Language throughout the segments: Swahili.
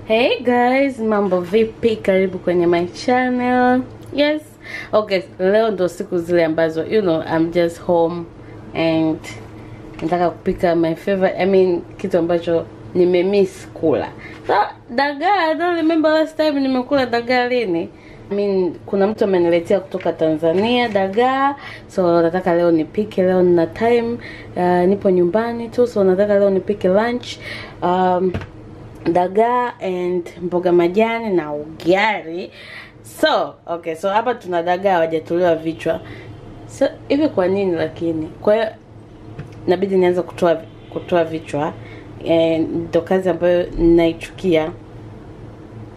Hey guys, mambo vipi? Karibu kwenye my channel. Yes. Okay, leo ndo siku zile ambazo I'm just home and nataka kupika my favorite, kitu ambacho nimemiss kula. So, dagaa, I don't remember last time nimekula dagaa lini. Kuna mtu ameniletea kutoka Tanzania dagaa, so nataka leo nipike. Leo nina time, nipo nyumbani tu, so nataka leo nipike lunch. Dagaa and mboga majani na ugali. So hapa tuna dagaa hawajatolewa vichwa. So hivi kwa nini lakini? Kwa hiyo inabidi nianze kutoa vichwa. Ndio kazi ambayo naichukia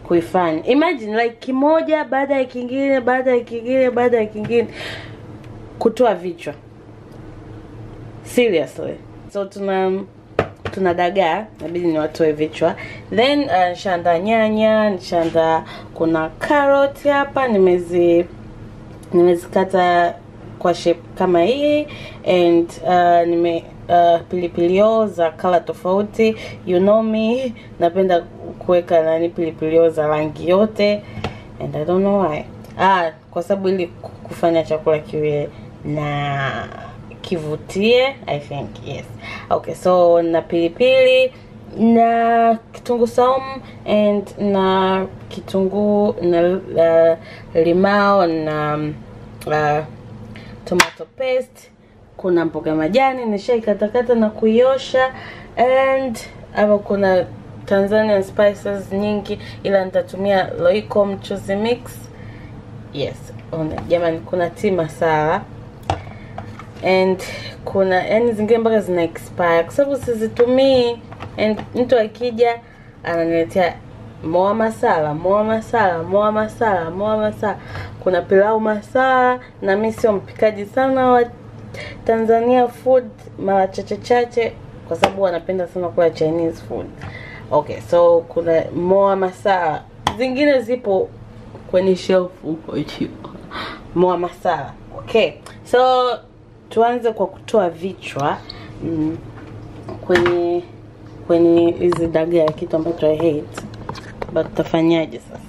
kuifanya. Imagine like kimoja baada ya kingine kutoa vichwa. Seriously. So tuna dagaa, inabidi niwatoe vichwa. Then nishaandaa nyanya, nishaandaa kuna carrot hapa, nimezikata kwa shape kama hii, and pilipili hoho za color tofauti. You know me, napenda kuweka pilipili hoho za rangi yote, and I don't know why. Kwa sababu ili kufanya chakula kiwe na kivutie, I think, yes. Okay, so na pilipili na kitunguu saumu and na kitunguu na limao na tomato paste. Kuna mboga majani nishaikatakata na kuiosha, and hapa kuna Tanzanian spices nyingi, ila nitatumia Royco mchuzi mix. Yes, jamani, kuna tea masala and kuna zingine mpaka zina expire kwa sababu sizitumii, and mtu akija ananiletea moa masala. Kuna pilau masala, na mimi sio mpikaji sana wa Tanzania food, mara chache kwa sababu wanapenda sana kula Chinese food. Okay, so kuna moa masala, zingine zipo kwenye shelf huko juu. Moa masala. Okay, so tuanze kwa kutoa vichwa kwenye hizi dagaa, kitu ambacho I hate. But tutafanyaje sasa?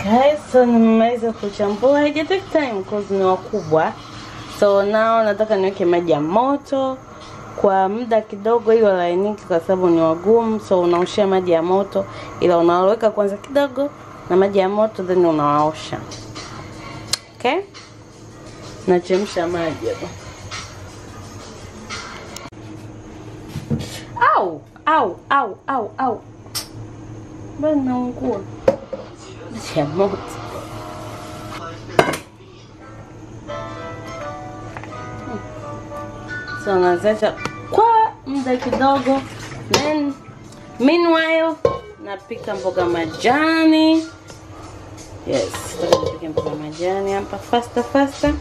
Guys, so nimeweza kuchambua. Haijatake time because ni wakubwa. So now nataka niweke maji ya moto kwa muda kidogo ili walainike kwa sababu ni wagumu. So unaoshia maji ya moto, ila unaweka kwanza kidogo na maji ya moto then unaosha. Okay? Nachemsha maji hapa. Au. Bana naungua. Ya moto. So nazacha kwa muda kidogo, then meanwhile napika mboga majani. Yes, napika mboga majani hapa faster.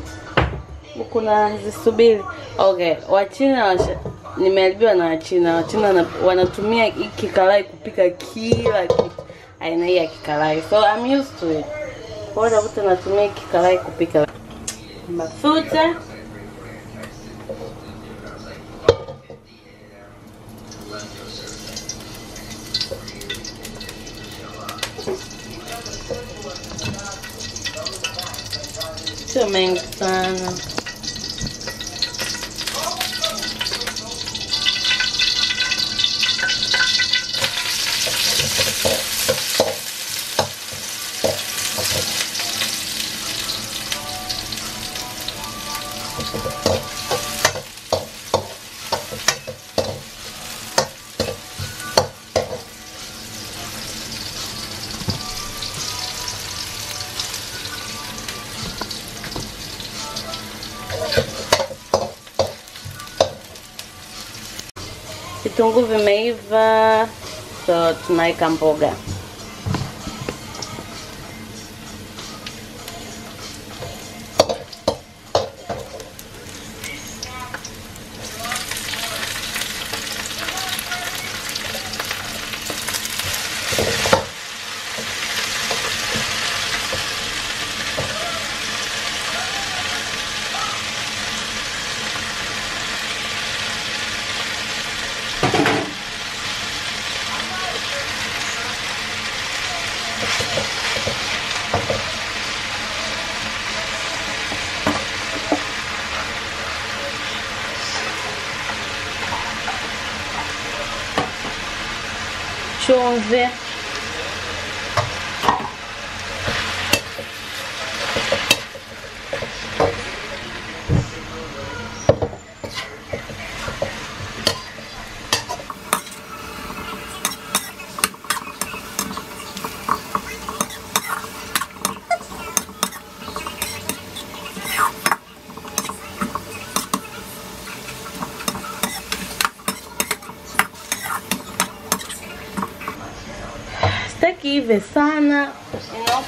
Huku na zisubiri. Okay, Wachina nimeambiwa na Wachina wanatumia hiki kalai kupika kila kitu. Aina hii ya kikalai. So I'm used to it. Kwa hiyo natumia kikalai kupika mafuta. Sio mengi sana. Vitunguu vimeiva, so tunaweka mboga. chumvi, sitaki ive sana, you know,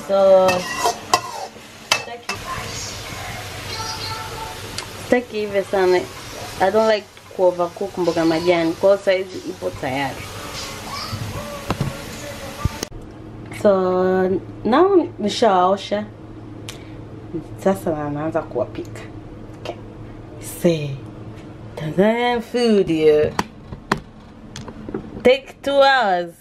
so sitaki ive sana. I don't like overcook mboga majani, kwa size ipo tayari. So now nishaosha, sasa naanza kuwapika. Okay. Say Tanzanian food here. Take 2 hours.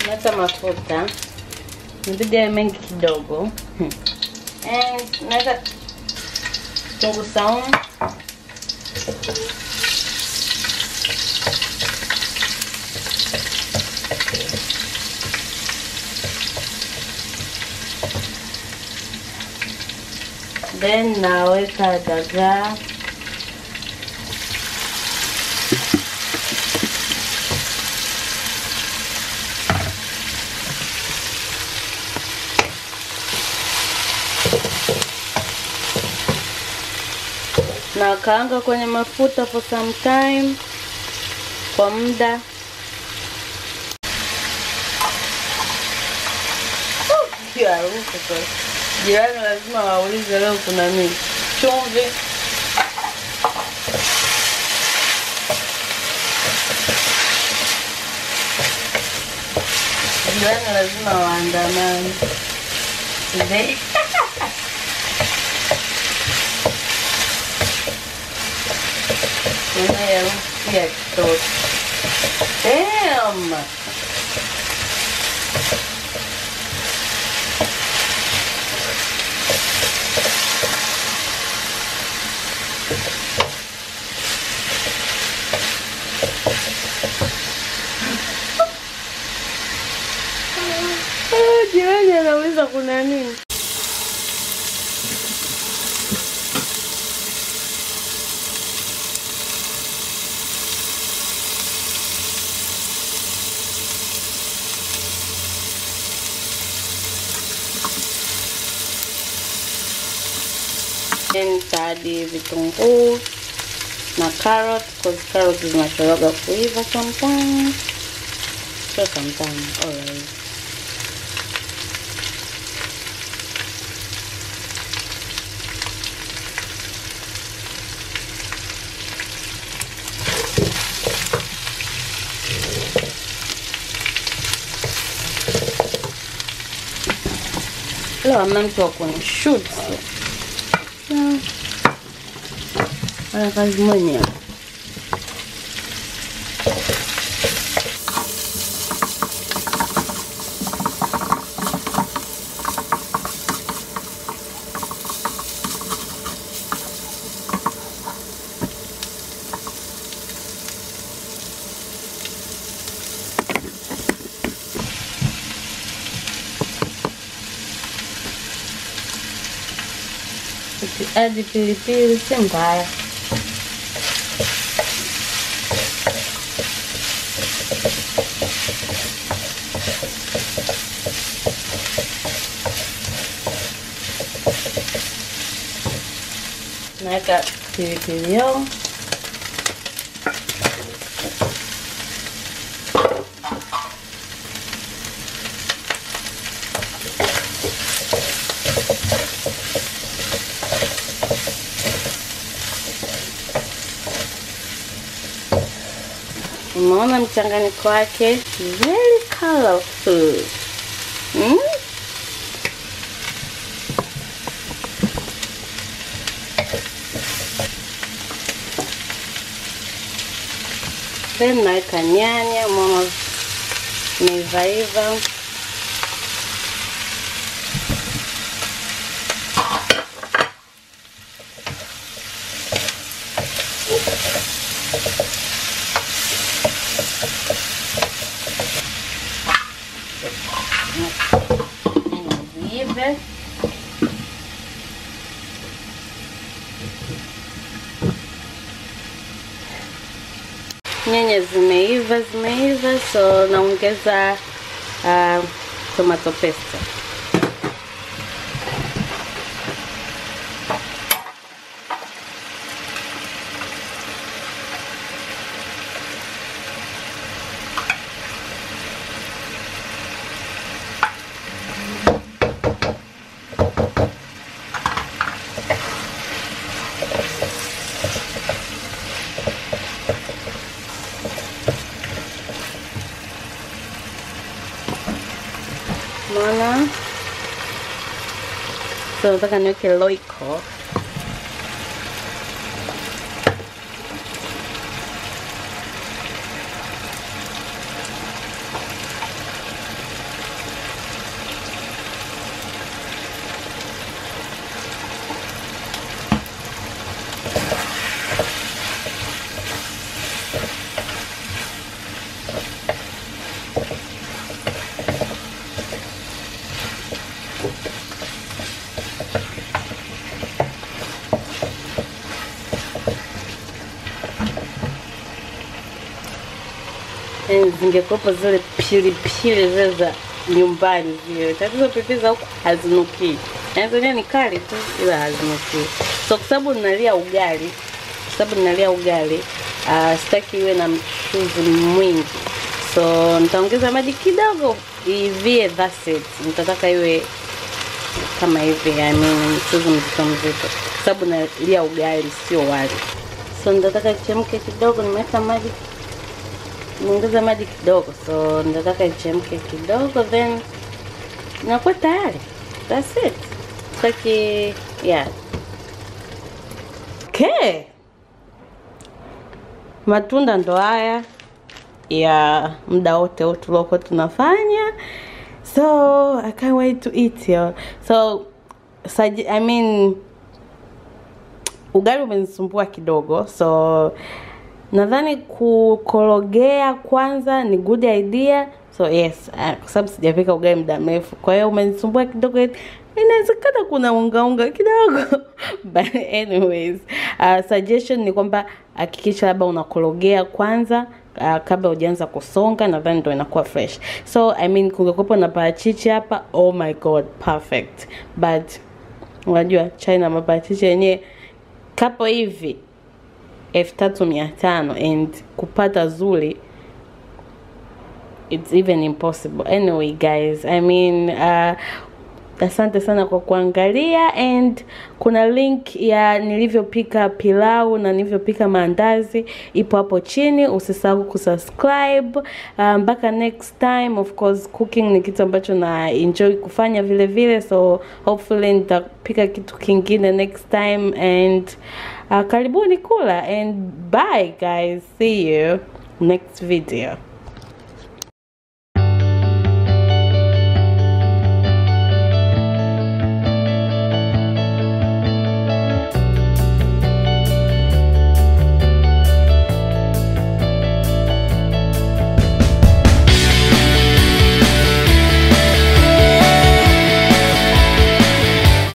Nata mafuta. Nibidi yawe mengi kidogo. And nata kitunguu saumu. Then naweka dagaa. Na kaanga kwenye mafuta for some time, kwa muda. Jirani lazima waulize leo kuna nini. Chumvi, jirani lazima waandamane. Yeah, damn. Jirani anauliza kuna nini. Tadi vitunguu na carrot, because carrot zinachoroga kuiva sometimes. So sometimes, alright. Leo amna mtu wa kunishoot. Ana kazi mwenyewe. Ukiadi pilipili si mbaya. Naweka pilipili hoho. Unaona mchanganyiko wake, very colorful. Then naweka nyanya, mama imeiva. Ziive. Nyanya zimeiva, so naongeza tomato paste. Mana? So nataka niweke Royco. Zingekuwepo zile pilipili zile za nyumbani zile. Tatizo pilipili za huko hazinuki. Zenyewe ni kali tu ila hazinuki. So kwa sababu ninalia ugali, sitaki iwe na mchuzi mwingi. So nitaongeza maji kidogo ivie, that's it. Nitataka iwe kama hivi, mchuzi mzito. Kwa sababu nalia ugali sio wali. So nitataka ichemke kidogo, nimeweka maji. Niongeza maji kidogo, so nitataka ichemke kidogo, then inakuwa tayari. That's it. Saki, yeah. Okay. Matunda ndo haya ya muda wote tuliokuwa tunafanya. So I can't wait to eat yo. So ugali umenisumbua kidogo, so nadhani kukorogea kwanza ni good idea. So yes, kwa sababu sijapika ugali muda mrefu, kwa hiyo umenisumbua kidogo. Inawezekana kuna unga kidogo. But anyways, suggestion ni kwamba hakikisha labda unakorogea kwanza kabla hujaanza kusonga, nadhani ndio inakuwa fresh. So kungekuwa na parachichi hapa, oh my god, perfect. But unajua China maparachichi yenyewe kapo hivi 3,500 and kupata zuri it's even impossible. Anyway guys, asante sana kwa kuangalia, and kuna link ya nilivyopika pilau na nilivyopika maandazi ipo hapo chini. Usisahau kusubscribe. Mpaka next time. Of course cooking ni kitu ambacho na enjoy kufanya vile vile, so hopefully nitapika kitu kingine next time, and karibuni kula, and bye guys, see you next video.